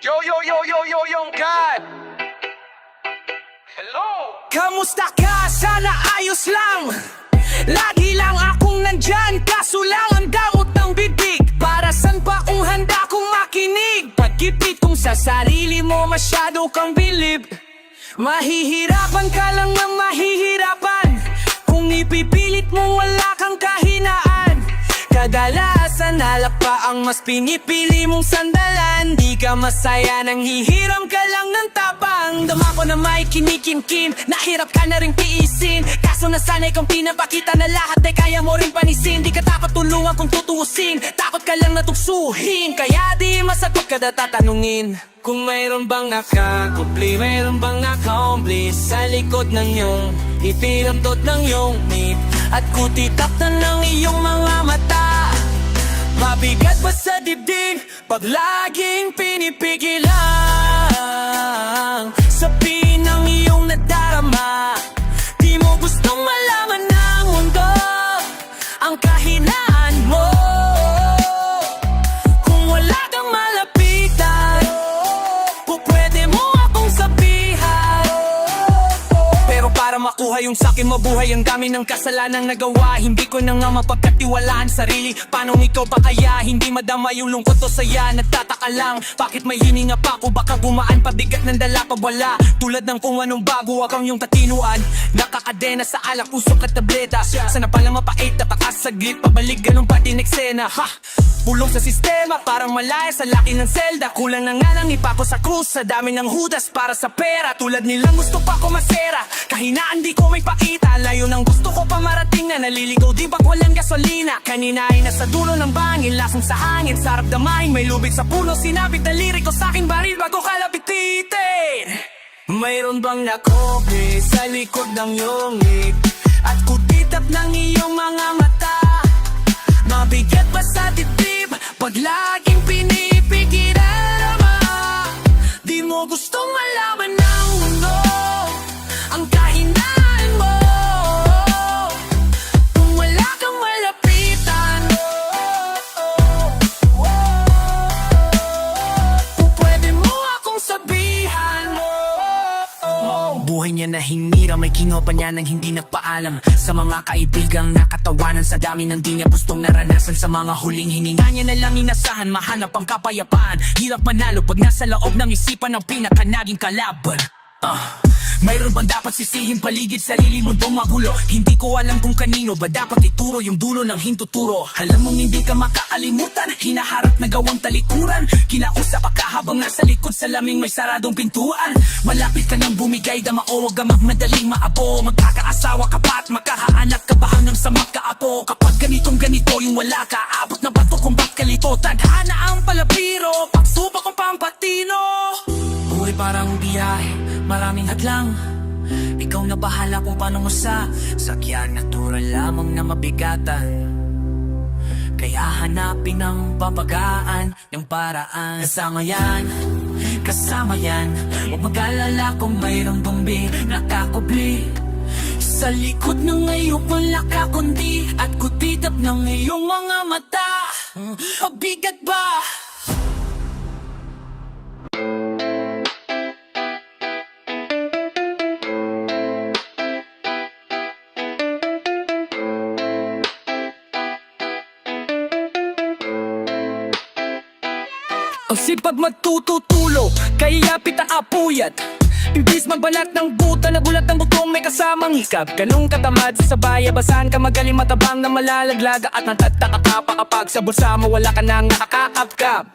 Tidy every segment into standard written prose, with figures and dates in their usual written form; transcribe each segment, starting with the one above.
Yo, God. Hello. Kamusta ka? Sana ayos lang. Lagi lang akong nandyan, kaso lang ang damot ng bibig. Para san pa kung handa kong makinig? Pagkipit kung sa sarili mo masyado kang bilib. Mahihirapan ka lang ng mahihirapan kung ipipilit mo wala kang kahinaan. Kadalasan alak pa ang mas pinipili mong sandalan. Di ka masaya nang hihiram ka lang ng tapang. Dama ko na may kinikimkim, nahirap ka na rin tiisin. Kaso nasanay kong pinapakita na lahat ay kaya mo rin panisin. Di ka takot tulungan kung tutuusin, takot ka lang natuksuhin. Kaya di masagot ka na tatanungin kung mayroon bang nakakupli, mayroon bang accomplish sa likod ng iyong ipinamdot ng iyong nip. At kutitap na ng iyong mga mata. Mabigat ba sa dibdib pag laging pinipigilan? Sabihin ng iyong nadarama, di mo gustong malaman ng mundo ang kahinaan mo. Kung wala kang malapitan, pupwede mo akong sabihan. Pero para makuha yung sakin mabuhay, ang dami ng kasalanang nagawa. Hindi ko na nga mapagkatiwalaan sarili. Paano ikaw pa kaya hindi madama yung lungkot o saya? Nagtataka lang, bakit may hininga pa ako? Baka bumaan pabigat ng dala pag wala. Tulad ng kung anong bago akong yung tatinuan. Nakakadena sa alak, usok at tableta. Sana pala mapait at akasaglit. Pabalik ganun pa din eksena. Ha! Bulong sa sistema, parang malaya sa laki ng selda. Kulang na nga lang ipako sa krus, sa dami ng hudas para sa pera. Tulad nilang gusto pa ko masera, kahinaan di ko may pakita. Layo ng gusto ko pa marating na naliligaw di pag walang gasolina. Kanina ay nasa dulo ng bangin, lasong sa hangin, sarap damahin. May lubid sa puno, sinapit na liriko sa aking baril bago kalapitin. Mayroon bang nakobre sa likod ng iyong ngip? At kutitap ng iyong mga mata. Mabigat ba sa dibdib pag laging pinipigilan? Di mo gustong malaman ng mundo ang kahinaan mo. Kung wala kang malapitan, pwede mo akong sabihan. Buhay niya na hinira, may kingo pa niya nang hindi nagpaalam. Sa mga kaibigang nakatawanan, sa dami ng di niya gustong naranasan. Sa mga huling hininga niya na lang inasahan, mahanap ang kapayapaan. Hirap manalo pag nasa loob ng isipan ng pinakanaging kalaban. Mayroon bang dapat sisihin paligid sarili mo dong magulo? Hindi ko alam kung kanino ba dapat ituro yung dulo ng hintuturo. Alam mong hindi ka makakalimutan, hinaharap na gawang talikuran. Kinausap ka habang nasa likod sa laming may saradong pintuan. Malapit ka nang bumigay, dama o wag ka magmadaling maabo. Magkakaasawa ka pa at makakaanak ka ba hanggang sa magkaapo? Kapag ganito yung wala ka, abot na bato kung ba't kalito. Tadhana ang palapiro, pagsubok ang pampatino. Buhay parang biyahe, maraming hadlang. Ikaw na bahala kung paano mo sakyan. Natural lamang na mabigatan, kaya hanapin ang papagaan ng paraan. Kasama yan, huwag mag-alala kung mayroong bumbi nakakubli. Sa likod ng iyong wala ka kundi, at kutitap ng iyong mga mata. Mabigat ba? Ang sipag magtututulo, kaya pita apuyat. Imbis magbalat ng buta, nagulat ng butong may kasamang hikab. Ganong katamad sa bayabasan ka, magaling matabang na malalaglaga. At natataka ka pa kapag sa bulsa mo wala ka nang nakakakapkap.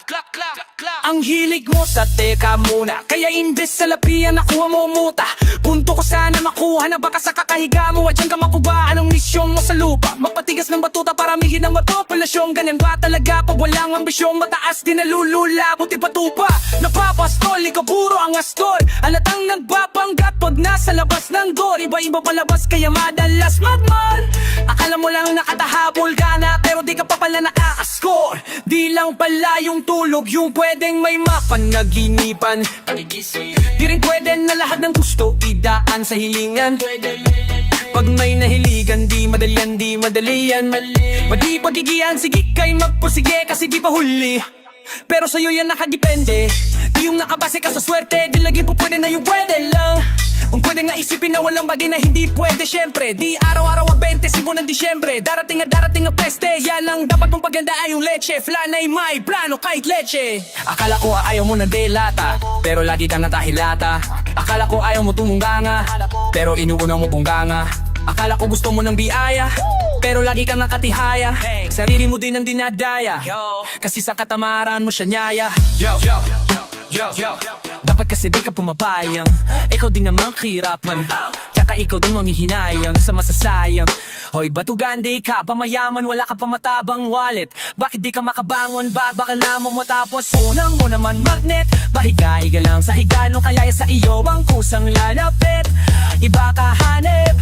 Ang hilig mo sa teka muna, kaya imbis sa lapian nakuha mo muta. Punto ko sana makuha na baka sa kakahiga mo, at dyan ka makuba. Anong misyon mo sa lupa? Magpatigas ng batuta, paramihin ang matopolasyon. Ganyan ba talaga pag walang ambisyong mataas? Di nalulula, buti patupa napapastol, ikaw puro ang astol. Alatang nagbabanggat pag nasa labas ng door. Iba-iba palabas kaya madalas madmal. Akala mo lang nakatahabol ka na, pero di ka pa pala nakaka-score. Di lang pala yung tulog yung pwedeng may mapanaginipan. Di rin pwede na lahat ng gusto idaan sa hilingan. Pag may nahiligan, di madali yan. Madi pagigian, sige kay magpursige kasi di pa huli. Pero sa'yo yan nakadepende. Di yung nakabase ka sa swerte, di lagi po pwede na yung pwede lang. Kung pwede nga isipin na walang bagay na hindi pwede, syempre di araw-araw ang 20 ng Disyembre. Darating ang peste, yan lang dapat mong paganda ay yung leche. Flanay may plano kahit leche. Akala ko ayaw mo na delata, pero lagi kang natahilata. Akala ko ayaw mo tumunganga, pero inuuna mo pungganga. Akala ko gusto mo ng biyaya, pero lagi kang nakatihaya. Sarili mo din ang dinadaya, kasi sa katamaran mo siya nyaya. Dapat kasi di ka pumapayang, ikaw din naman kahirapan, tsaka ikaw din manghihinayang sa masasayang. Hoy batugan, di ka pa mayaman, wala ka pa matabang wallet. Bakit di ka makabangon, baka na mo matapos? Unang mo naman magnet, pahiga-higa lang sa higano, kaya sa iyo ang kusang lalapit. Iba ka hanep,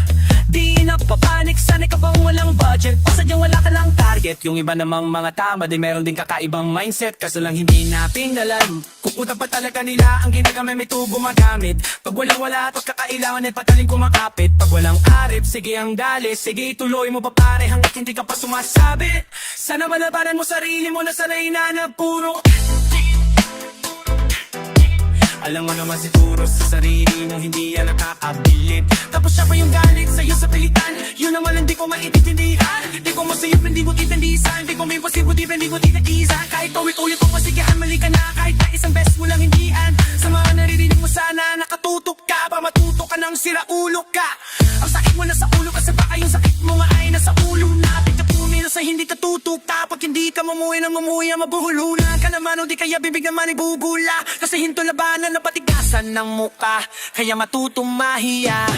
di na papanik, sanay ka bang walang budget o sadyang wala ka lang target. Yung iba namang mga tama, di meron din kakaibang mindset, kaso lang hindi na pinalan. Kukuta pa talaga nila ang ginagamit, may tubo magamit. Pag wala at kakailangan ay pataling kumakapit. Pag walang arip, sige ang dali, sige tuloy mo pa pare hanggat hindi ka pa sumasabi. Sana malabanan mo sarili mo na sanay na puro. Alam mo naman siguro sa sarili mo hindi yan nakakabilit. Tapos siya pa yung galit sa'yo sa pilitan, yun naman hindi ko maintindihan. Di ko masayip, hindi ko itindisan, di ko may posible, hindi ko tinakisan. Kahit ulit-ulit ko pasigahan, mali ka na kahit na isang beses mo lang hindihan. Sa mga naririnig mo sana nakatutok ka pa, matuto ka ng siraulo ka. Ang sakit mo nasa ulo kasi baka yung sakit mo nga ay nasa ulo na. Pagkapunin sa hindi ka tutok, kapag hindi ka mamuhay ng mamuhay, mabuhulunan ka naman o di kaya bibig naman ibubula. Kasi hinto labanan na patigasan ng muka, kaya matutong mahiya.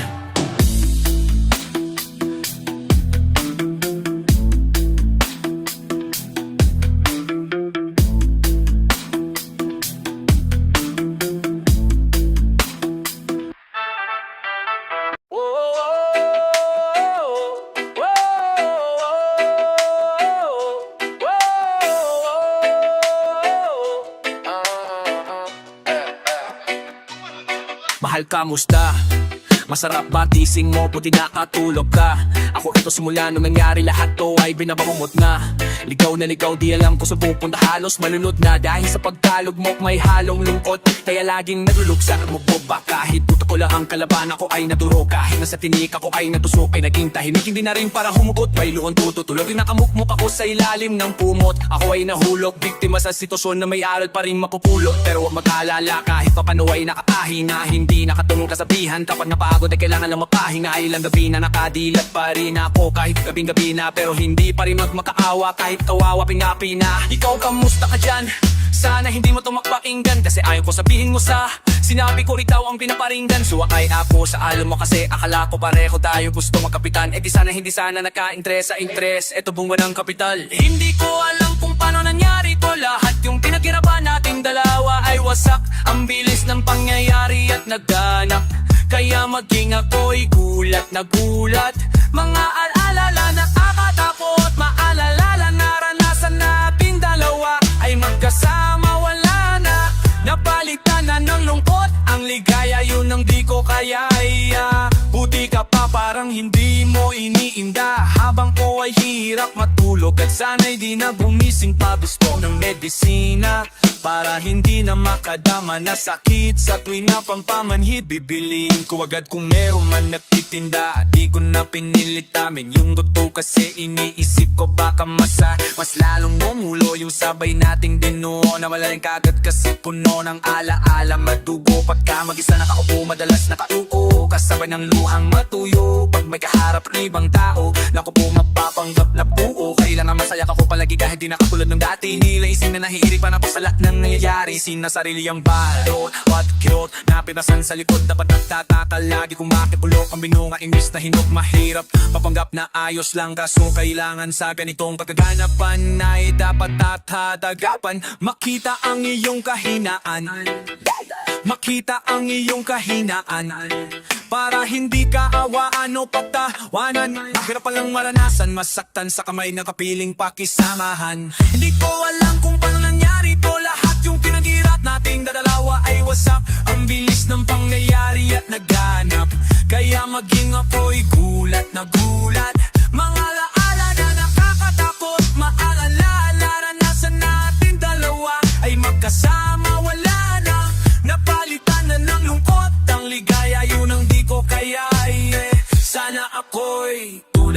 Mahal ka, musta? Masarap ba tising mo, puti nakatulog ka? Ako ito simula nung nangyari lahat to ay binabamumot na. Ligaw na ligaw, di alam ko sa pupunta, halos malunod na. Dahil sa pagkalog mo may halong lungkot, kaya laging nagluluksa mo ba? Kahit puto ko lang ang kalaban, ako ay naturo. Kahit nasa tinik ako ay natusok, ay naging tahimik, hindi na rin para humugot. May luon tututulog, nakamukmuk ako sa ilalim ng pumot. Ako ay nahulog, biktima sa sitwasyon na may aral pa rin mapupulot. Pero huwag mag-alala, kahit papano ay nakapahina, hindi nakatulong kasabihan. Kapag napagod ay kailangan lang mapahinga. Ilang gabi na nakadilat pa rin ako, kahit gabing-gabi na, pero hindi pa rin magmakaawa. Kahit kawawa, pingapi na. Ikaw kamusta ka dyan? Sana hindi mo ito makpakinggan, kasi ayaw ko sabihin mo sa sinabi ko ikaw ang pinaparinggan. Suwakay ako sa alam mo kasi akala ko pareho tayo gusto magkapitan. Eh di sana hindi sana nagka-interes sa interes, eto bunga ng kapital. Hindi ko alam kung paano nangyari to lahat, yung pinaghirapan nating dalawa ay wasak. Ang bilis ng pangyayari at nagganap, kaya maging ako'y gulat na gulat. Mga alala nakakatakot, maalala naranasan natin dalawa ay magkasama, wala na. Napalitan na ng lungkot, ang ligaya yun ang di ko kaya. Buti ka pa parang hindi mo iniinda, habang ko ay hirap matulog at sana'y di na gumising pa. Gusto ng medisina para hindi na makadama na sakit. Sa tuwing na pampamanhid, bibiliin ko agad kung meron man nagtitinda. Di ko na pinilit amin yung totoo kasi iniisip ko baka mas lalong mumulo yung sabay nating dinuo. Nawala rin kagad kasi puno ng alaala, madugo. Pagka mag-isa nakaupo, madalas nakaupo, kasabay ng luhang matuyo. Pag may kaharap ibang tao, naku po mapapanggap na buo. Kailangan masaya ka ko palagi kahit di nakatulad ng dati. Hindi lang ising na nahihirig pa na po sa lahat ng nangyayari. Sinasarili ang balot, what cute, napirasan sa likod. Dapat nagtataka lagi kung bakit bulok ang binunga, imbis na hinok. Mahirap papanggap na ayos lang, kaso kailangan sa ganitong pagkaganapan ay dapat tatagapan. Makita ang iyong kahinaan, makita ang iyong kahinaan, para hindi ka awaan o pagtawanan. Mahirap palang maranasan, masaktan sa kamay ng kapiling pakisamahan. Hindi ko alam kung paano nangyari to lahat, yung pinaghirap nating dadalawa ay wasak. Ang bilis ng pangyayari at nagganap, kaya maging ako'y gulat na gulat. Mga alaala na nakakatakot, maalala naranasan natin dalawa ay magkasama, wala na.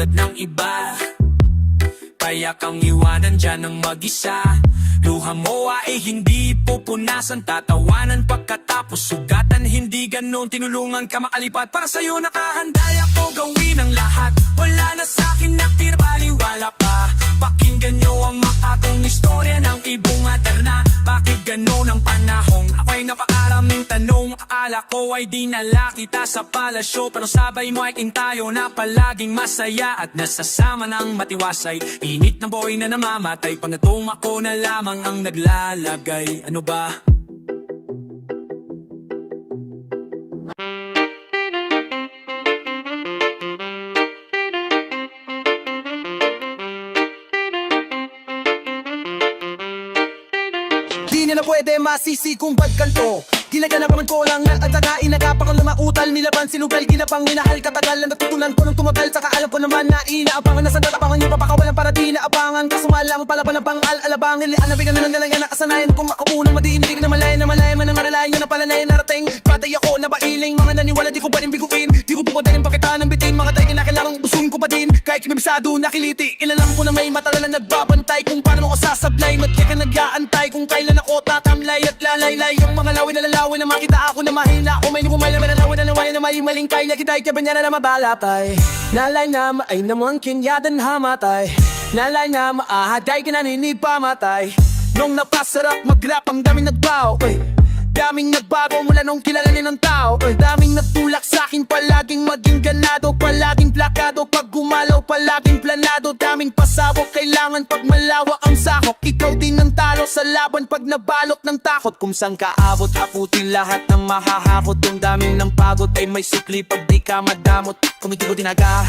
tulad ng iba. Kaya kang iwanan dyan ng mag-isa. Luha mo ay hindi pupunasan, tatawanan pagkatapos sugatan. Hindi ganon, tinulungan ka makalipat. Para sa'yo nakahanda ako gawin ang lahat. Wala na sa'kin naktir, baliwala pa. Pakinggan nyo ang makakong istorya ng ibong adarna. Bakit ganon ang panahon? Ako'y napakaraming tanong. Akala ko ay dinala kita sa palasyo, pero sabay mo ay tayo na palaging masaya at nasasama ng matiwasay. Init ng buhay na namamatay, pangatong ako na lamang ang naglalagay. Ano ba? Di nila pwede masisi kung pagkanto. Ginaganapaman ko lang at tagain. Nagapakang lumautal, nilaban sinugal. Ginapang minahal katagal na natutunan ko ng tumagal. Saka alam ko naman na inaabangan na sa datapangan yung papakawalan para di naabangan. Kaso malam pala pa ng pang-al-alabang. Anabigan na ng dalangan na kasanayan kung makapunang madiindig na malaya man ang aralayan nyo na pala na narating. Patay ako na bailing mga naniwala di ko pa rin biguin. Di ko pupuntahin pakita ng bitin. Mga tayo na kailangang ubusun ko pa din. Kahit kimibisado nakiliti, ilalang ko na may mata na nagbabantay. Kung paano ako sasablay, mat ka nag-aantay. Kung kailan ako tatamlay at lalaylay. Yung mga lawin na lalawin na makita ako na mahina. Kung may nukumay na manalawin na nawayan na may maling kay. Nakitay ka ba niya na mabalapay. Nalay na maay naman kinyadan hamatay. Nalay na maahaday ka na ninig pamatay. Nung napasarap mag-rap ang daming nagbaw. Daming nagbago mula nung kilalanin ng tao. Daming nagtulak sa'kin, palaging maging ganado. Palaging plakado, pag gumalaw palaging planado. Daming pasabok, kailangan pag malawak ang sakop. Ikaw din ang talo sa laban pag nabalot ng takot. Kung saan ka abot, aputin lahat ng mahahakot. Yung daming ng pagod ay may sukli pag di ka madamot. Kung hindi ko tinaga,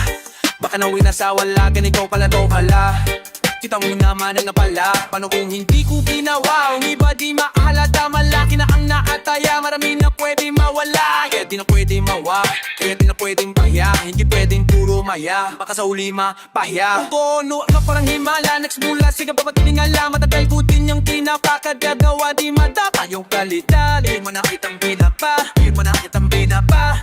baka nawin na sa wala. Ganito pala to pala. Kita mo naman ang napala. Paano kung hindi ko ginawa? Ang iba di maalala. Malaki na ang naataya. Marami na pwede mawala. Kaya di na pwede mawa. Kaya di na pwedeng bahya. Hindi pwedeng puro maya. Baka sa uli mapahiya. Kung bono ka parang himala. Next mula siga pa patiningala. Matagal ko din yung tinapakagagawa. Di madapa yung kalidad. Di mo nakitang binapa. Di mo nakitang binapa.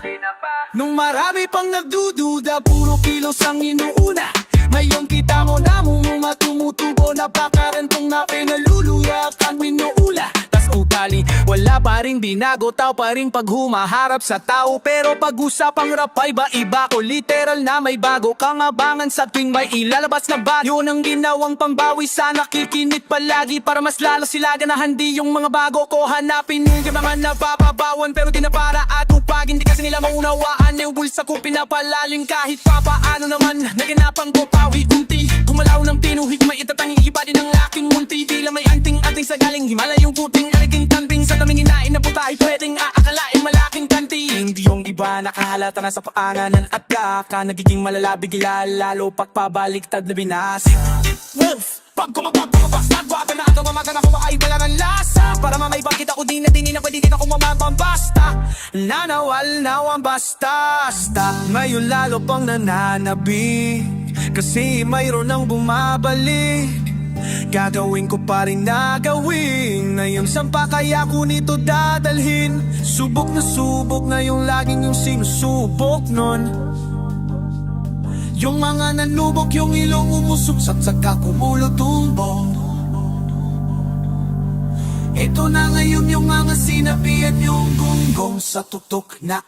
Nung marami pang nagdududa, puro kilos ang inuuna. Ngayon kita mo na tumutubo. Napakarantong na pinaluluya kang minuula. Tas utali, wala pa rin binago. Tao pa rin pag humaharap sa tao. Pero pag-usapang rap ay iba ko. Literal na may bago kang abangan sa tuwing may ilalabas na bago. Yun ang ginawang pambawi sa nakikinit palagi. Para mas lalo sila ganahan di yung mga bago ko. Hanapin yung mga napapabawan pero di na para at upag. Hindi kasi nila maunawaan. Yung bulsa ko pinapalalim kahit papaano naman. Naginapang ko pawi unti. Kumalaw ng tinuhig may itatanging iba din ang aking munti. Tila may anting-anting sa galing himala yung puting aliging kambing. Sa daming inain na puta ay pwedeng aakalain malaking kanti. Hindi yung iba nakahalata na sa paanganan at gaka. Nagiging malala bigla lalo pagpabaliktad na binasa. Pag kumapagpapabastad, wag na ito mamagan ako makaibala ng lasa. Para mamaibang kita ko din na dinin na pwede kita kumamambasta. Nanawal nawang basta-sta. Ngayon lalo pang nananabik kasi mayroon nang bumabalik. Gagawin ko pa rin na gawin. Ngayon saan pa kaya ko nito dadalhin? Subok na yung laging yung sinusubok nun. Yung mga nanubok, yung ilong umusok, saka kumulutumbo. Ito na ngayon yung mga sinabihan yung gunggong sa tutok na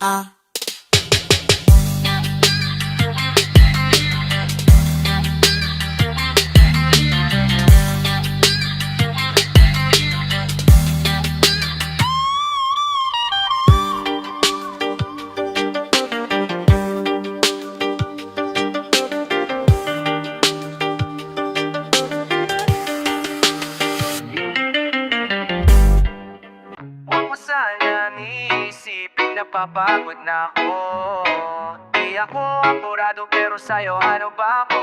napapagod na ako. Di ako apurado pero sa'yo ano ba ako?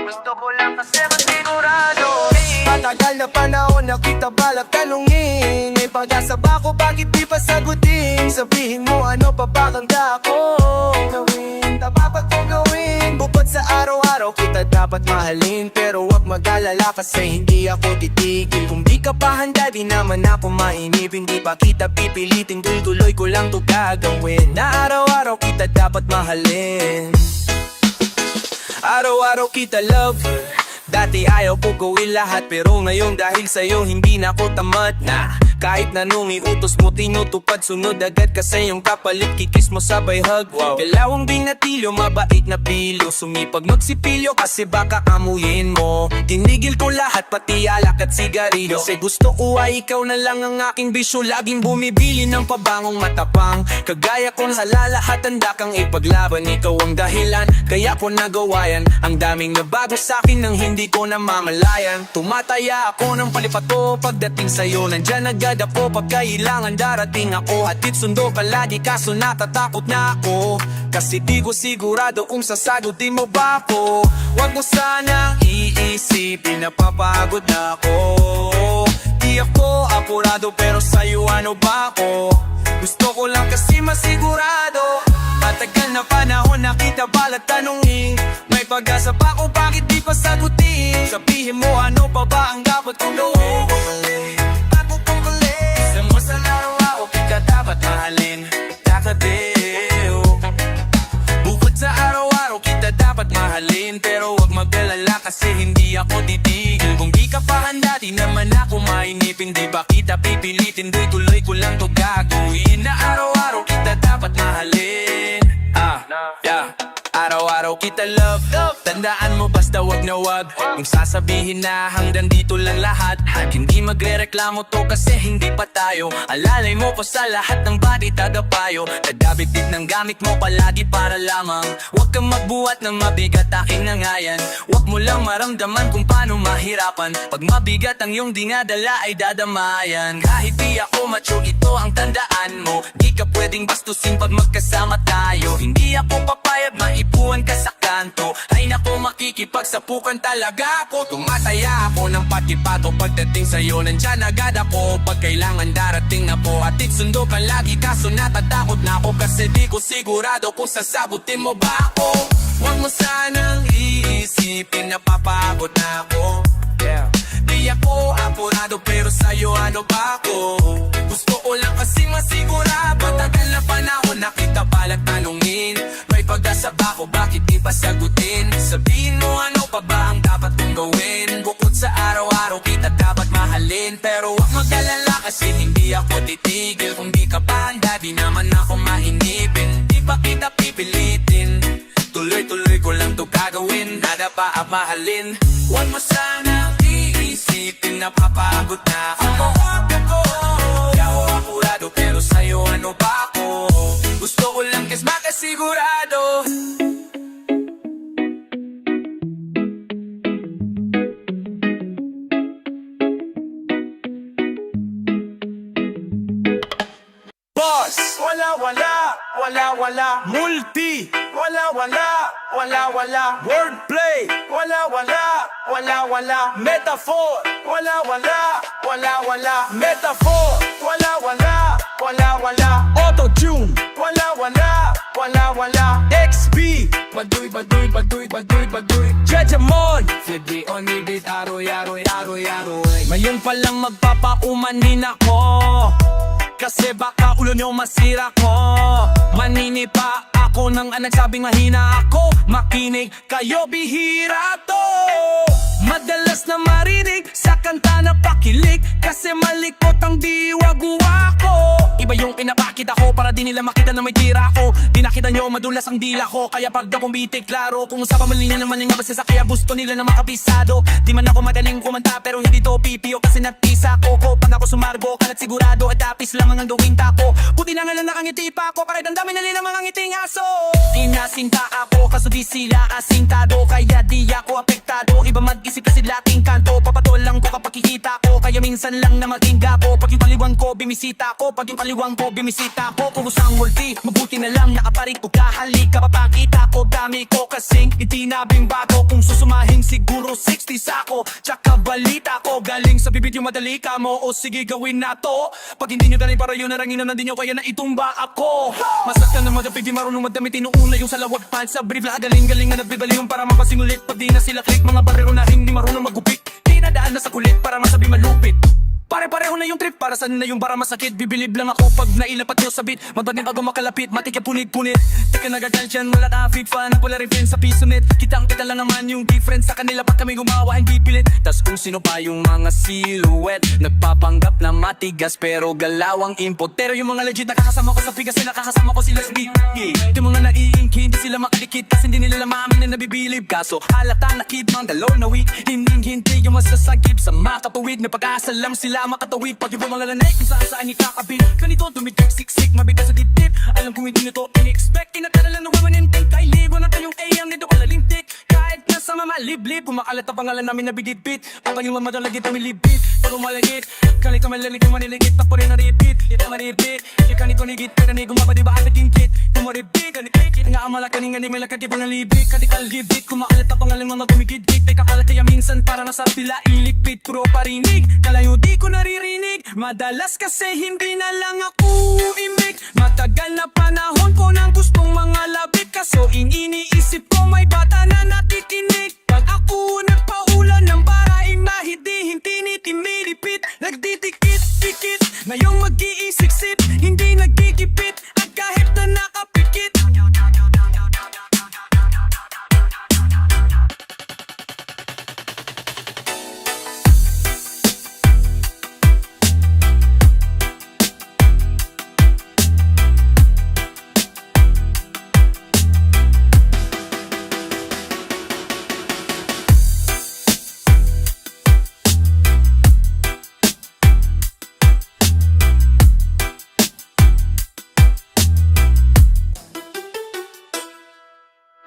Gusto ko lang kasi masigurado. Matagal na panahon na kita balak tanungin. May pag-asa ba ko bakit di pa sagutin? Sabihin mo ano pa ba handa ko gawin? Dapat ko gawin. Bukod sa araw-araw kita dapat mahalin. Pero wag mag-alala kasi hindi ako titigil. Kung di ka pa handa di naman ako mainip. Hindi pa kita pipilitin, tuloy ko lang to gagawin. Na araw-araw kita dapat mahalin. Araw-araw kita love. Dati ayaw ko gawin lahat, pero ngayon dahil sa'yo hindi na ako tamad na. Kahit na nung iutos mo tinutupad, sunod agad kasi yung kapalit, kikis mo sabay hug. Kalawang binatilyo, mabait na pilo, sumipag magsipilyo kasi baka amuyin mo. Tinigil ko lahat pati alak at sigarilyo, kasi gusto ko ay ikaw na lang ang aking bisyo. Laging bumibili ng pabangong matapang, kagaya kong halalahat handa kang ipaglaban. Ikaw ang dahilan kaya ko nagawa yan. Ang daming nabago sa'kin nang hindi ko namamalayan. Tumataya ako ng palipato pagdating sa'yo, nandyan agad ako pag kailangan darating ako. Hatid sundo ka lagi kaso natatakot na ako, kasi di ko sigurado kung sasagutin mo ba ako. Huwag mo sanang iisipin napapagod na ako. Di ako apurado pero sa'yo ano ba ako? Gusto ko lang kasi masigurado. Matagal na panahon na kita balat tanungin, may pag-asa pa ko bakit di pa sagutin? Sabihin mo ano pa ba ang dapat kong gawin? Sa araw-araw kita dapat mahalin, kakadiw. Bukod sa araw-araw kita dapat mahalin, pero wag mag-alala kasi hindi ako titigil. Kung di ka pa handa di naman ako mainipin, di ba kita pipilitin, di tuloy ko lang to gagawin. Na araw-araw kita dapat mahalin. Araw-araw kita love. Tandaan mo basta wag na wag, kung sasabihin na hanggang dito lang lahat, hindi magre-reklamo to kasi hindi pa tayo. Alalay mo pa sa lahat ng body tagapayo, nadabitbit ng gamit mo palagi para lamang. Wag kang magbuhat ng mabigat aking nangayan, wag mo lang maramdaman kung paano mahirapan. Pag mabigat ang iyong dinadala ay dadamayan. Kahit di ako macho ito ang tandaan mo, di ka pwedeng bastusin pag magkasama tayo. Hindi ako papayag maipuan ka sa kanto, ay naku makikipagsapukan talaga ako. Tumataya ako ng patipato pagdating sa'yo, nandyan agad ako pag kailangan darating na po. Hatid sundo ka lagi kaso natatakot na ako, kasi di ko sigurado kung sasagutin mo ba ako. Huwag mo sanang iisipin napapagod na ako. Di ako apurado pero sa'yo ano ba ako? Gusto ko lang kasi masigurado. Matagal na panahon na kita balat tanungin, may pag-asa ba ko bakit di pa sagutin? Sabihin mo ano pa ba ang dapat kong gawin? Bukod sa araw-araw kita dapat mahalin, pero wag mag-alala kasi hindi ako titigil. Kung di ka pa handa di naman ako mainipin, di pa kita pipilitin, tuloy-tuloy ko lang to gagawin. Nada pa ang mahalin. Huwag mo sanang iisipin napapagod na ako. Di ako apurado pero sa'yo ano ba ako? Gusto ko lang kasi makasigurado. Boss! Wala. Multi! Wala. Wordplay! Wala. Metaphor! Wala. Metaphor! Wala. Auto-tune! Wala. XP! Baduy. Jejemon! Sige on ibit aroy. Ngayon palang magpapaumanin ako, kasi baka ulo nyo masira ko. Maninipa ako ng nagsabing mahina ako. Makinig kayo, bihira to. Madalas na marinig sa kanta na pakilig, kasi malikot ang diwa-guwa ko. Iba yung pinapakit ako para di nila makita na may tira ko. Di nakita nyo madulas ang dila ko, kaya pag na pumitik klaro kung sa pamilya naman yung nabasa sa kaya gusto nila na makapisado. Di man ako madaling kumanta pero hindi to pipiyo kasi natisa ko. Pag ako sumargo kalat sigurado at tapis lang ang gawing tako. Puti na nga lang nakangiti pa ako, kahit ang dami na nila mga ngiting aso. Inasinta ako kaso di sila asintado, kaya di ako apektado. Iba mag-isip kasi lating kanto, papatol lang ko kapag kikita ko. Kaya minsan lang na magingga ko, pag yung kaliwang ko bimisita ko. Pag yung kaliwang ko bimisita ko, kung usang multi, mabuti na lang nakaparit ko kahalika. Papakita ko dami ko kasing itinabing bago. Kung susumahin siguro 60 sako, tsaka balita ko galing sa bibig yung madali ka mo. O sige gawin na to, pag hindi nyo galing para yun narangin na din nyo kaya na itumba ako. Masaktan na madapig di marunong madamit, inuuna yung salawag pan sa brief. Galing-galing na nagbibaliw para mapasingulit. Pag di na sila click, mga barero na hindi marunong magupit, di nadaan na sa kulit para masabi malupit. Pare-pareho na yung trip, para saan na yung bara masakit. Bibilib lang ako pag nailapat nyo sa beat. Madbanin bago makalapit, matik yung punit-punit. Teka nagagansyan, wala na FIFA na pala rin sa piso net. Kitang-kita lang naman yung difference sa kanila pag kami gumawa, hindi pilit. Tas kung sino pa yung mga silhouette, nagpapanggap na matigas pero galawang import. Pero yung mga legit nakakasama ko sa pigas, nakakasama ko sila sa beat. Yung mga naiingki, hindi sila makadikit kasi hindi nila maamin na nabibilib. Kaso halata na kid, mang dalaw na week. Hindi yung masasagip sa makatuwid. May pag-asa lang sila makatawid. Pag yung mga lanay kung saan ikakabit. Ganito tumitik, siksik, mabigat sa dip-dip. Alam kong hindi nito in-expect. Inatala lang naman yung take. Kay ligo na tayong AM, nito ko lalintik. Kahit nasa mamaliblib, pumakalat ang pangalan namin na bidit-bit. Ang kanyang mamadalagit na milibit. Pag umalagit, kali ka malalig yung maniligit. Tapos rin na-repeat, ito maripit. Ika nito nigit, pero ni gumabadi ba alat kingkit. Kumaripit, kanikit, nga amala kaning may lakad ibang nalibik. Kadikal libik, kumakalat ang pangalan mga gumigit-git. Ay kakalat kaya minsan para nasa pila ilikpit. Puro parinig, kalayo di ko naririnig. Madalas kasi hindi na lang ako imik. Matagal na panahon ko nang gustong mga labit. Kaso iniisip ko may bata na natikinig. Pag ako nagpaulan ng baraing mahidihin, tinitimilipit. Nagdidikit-dikit, ngayong mag-iisiksip. Hindi nagkikipit, at kahit na nakapikit.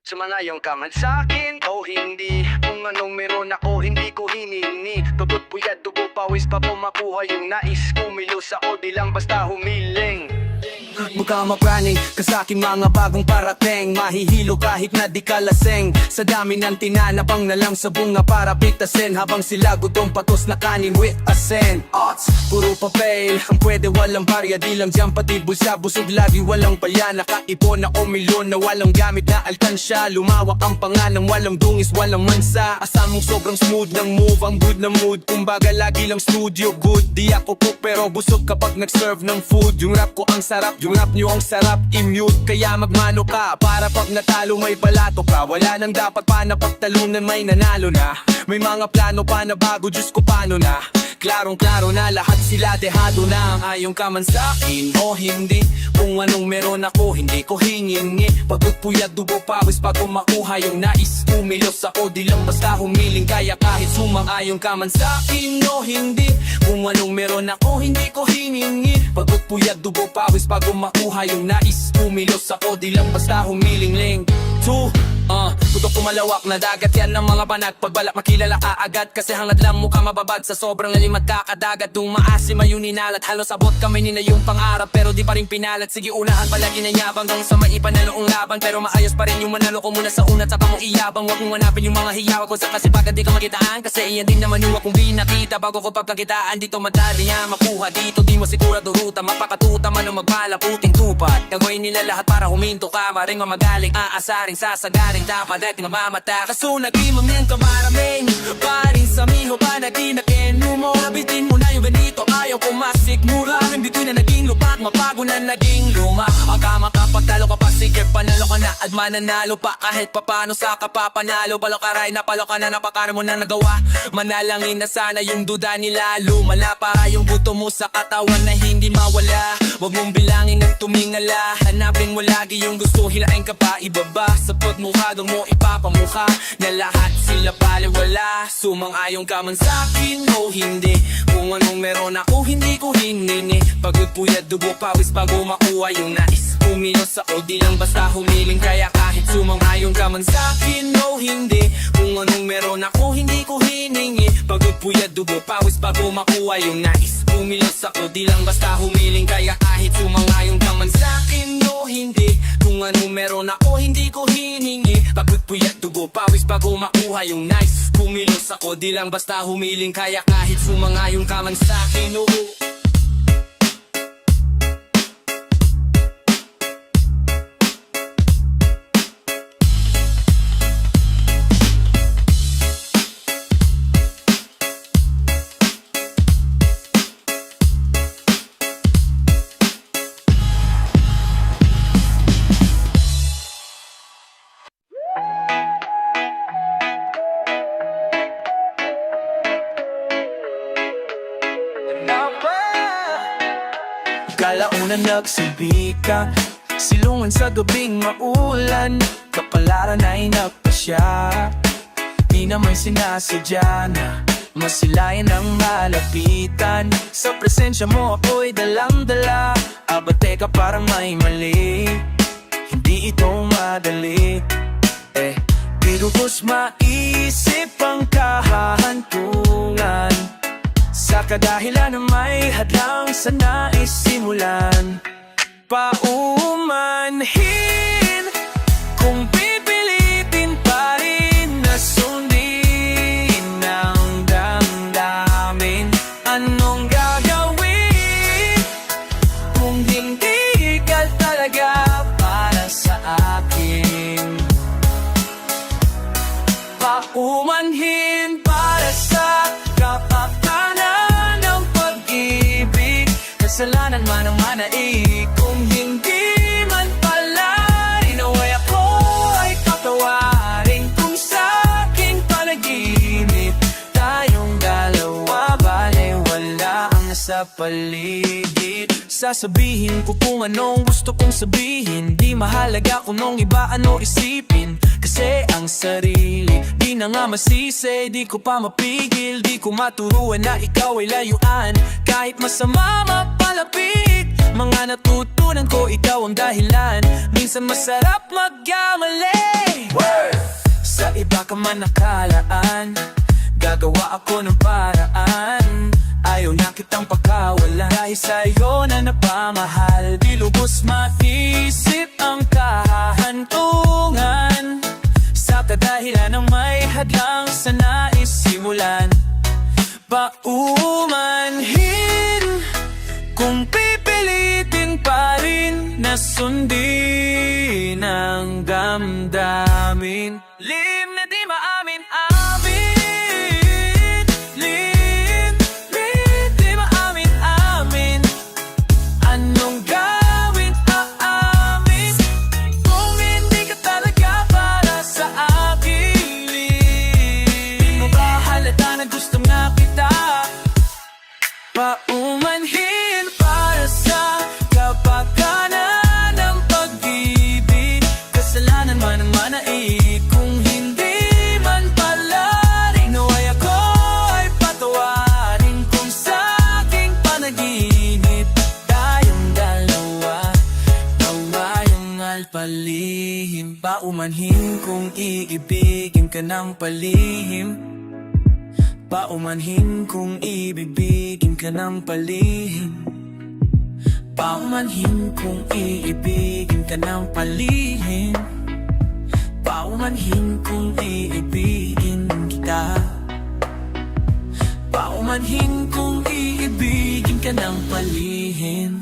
Sumangayon ka man sa'kin o hindi. Kung anong meron ako hindi ko hinini. Tutot puyat dugo pawis pa po makuha yung nais. Kumilos ako di lang basta humiling. Mukha mapraning ka sa aking mga bagong parating. Mahihilo kahit na di ka laseng. Sa dami ng tinanapang na lang sa bunga para pitasin. Habang sila gutong patos na kanin with asin. Odds, puro papel, ang pwede walang barya. Di lang dyan pati bulsa, busog lagi walang palya. Nakaipon ako milyon na walang gamit na alkansya. Lumawak ang pangalang walang dungis, walang mansa. Asam mong sobrang smooth ng move, ang good na mood. Kumbaga lagi lang studio good. Di ako cook pero busog kapag nag-serve ng food. Yung rap ko ang sarap, yung rap nyo ang sarap i-mute. Kaya magmano ka para pag natalo may balato ka. Wala nang dapat pa na pagtalunan, may nanalo na. May mga plano pa na bago, Diyos ko paano na. Klarong-klaro na lahat sila dehado na. Ayon ka man sa'kin o hindi. Kung anong meron ako hindi ko hingingi. Pagod puyat dugo pawis bago makuha yung nais. Kumilos ako di lang basta humiling. Kaya kahit sumang-ayon ka man sa'kin o hindi. Kung anong meron ako hindi ko hiningi. Pagod puyat dugo pawis bago makuha yung nais. Kumilos ako di lang basta humiling. Tutok kumalawak na dagat yan ng mga banag. Pagbalak makilala ka agad kasi hangad lang mukha mababad. Sa sobrang lalim at kakadagat dumaasim ayun ninalat. Halos abot kami nila yung pangarap pero di pa rin pinalat. Sige unahan palagi na yabang hanggang sa maipanalo ang laban. Pero maayos pa rin yung manalo ko muna sa unat sa pamong iyabang. Huwag mong hanapin yung mga hiyawag ko sa kasipagan di ka makitaan. Kasi iyan din naman yung akong binakita bago ko pagkakitaan. Dito madali yan makuha dito di mo sigurado ruta. Mapakatuta man o magpala puting tupat. Gagawin nila lahat para huminto ka. Maring mamagaling aasaring sasagaring dapat at namamata. Kaso nag-imam yan kamaraming parin sa miho pa na kinakenu mo. Nabitin mo na yung ganito ayaw kumasikmura. Hindi na naging lupa at mapago na naging luma. Aka makapagtalo ka pa sige panalo ka na at mananalo pa. Kahit papano sa kapapanalo. Palo ka ray na palo ka na napakara mo na nagawa. Manalangin na sana yung duda nila lumala. Para yung buto mo sa katawan na hindi mawala. Huwag mong bilangin ng tumingala. Hanapin mo lagi yung gusto hilain ka pa ibaba. Sa pagmukha mo ipapamukha na lahat sila baliwala. Sumang-ayon ka man sa'kin o hindi. Kung anong meron ako hindi ko hinini. Pagod puyat dugo pawis bago makuha yung nais. Kumilos ako di lang basta humiling. Kaya kahit sumang-ayon ka man sa'kin o hindi. Kung anong meron ako hindi ko hiningi. Pagod puyat dugo pawis bago makuha yung nais. Kumilos ako di lang basta humiling. Kaya kahit sumang-ayon ka man sa'kin o hindi. Kung anong meron ako hindi ko hiningi. Pagod puyat dugo pawis bago makuha yung nice. Kumilos ako di lang basta humiling. Kaya kahit sumang-ayon ka man sa'kin oo. Alauna nagsilbi ka, silungan sa gabing maulan, kapalaran ay nagpasya. Di naman sinasadya na masilayan ang malapitan. Sa presensya mo ako'y dalang-dala. Aba teka parang may mali, hindi ito madali. Di lubos maisip ang kahahantungan, sa kadahilan na may hadlang sa naisimulan. Paumanhin kung pipilitin pa rin na sundin ang damdamin. Anong gagawin kung hindi ka talaga para sa akin? Paumanhin para sa kapakanan ng pag-ibig. Kasalanan man ang manai, kung hindi man pala inaway ako ay patawarin. Kung sa aking panaginip tayong dalawa, balay wala ang nasa paligid. Sasabihin ko kung anong gusto kong sabihin, di mahalaga kung nung iba ano isipin. Kasi ang sarili di na nga masisi, di ko pa mapigil. Di ko maturuan na ikaw ay layuan, kahit masama mapalapit. Mga natutunan ko, ikaw ang dahilan. Minsan masarap magkamali. Sa iba ka man nakalaan, gagawa ako ng paraan. Ayaw na kitang pagkawalan, dahil sa'yo na napamahal. Di lubos maisip ang kahahantungan, sa kadahilan ng may hadlang sa naisimulan. Paumanhin kung pipilitin pa rin na sundin ang damdamin. Lim na di maamin, amin. Lim di maamin, amin. Anong gawin, aamin kung hindi ka talaga para sa akin? Di mo ba halata na gusto nga kita? Paumanhin para sa kapakanan ng pag-ibig. Kasalanan man ang manai, kung hindi man pala inaway ako ay patawarin. Kung sa aking panaginip tayong dalawa, tawayong alpalihim. Paumanhin kung iibigin ka ng palihim. Paumanhin kung ibibigin ka ng palihim. Paumanhin kung iibigin ka ng palihim. Paumanhin kung iibigin kita. Paumanhin kung iibigin ka ng palihim.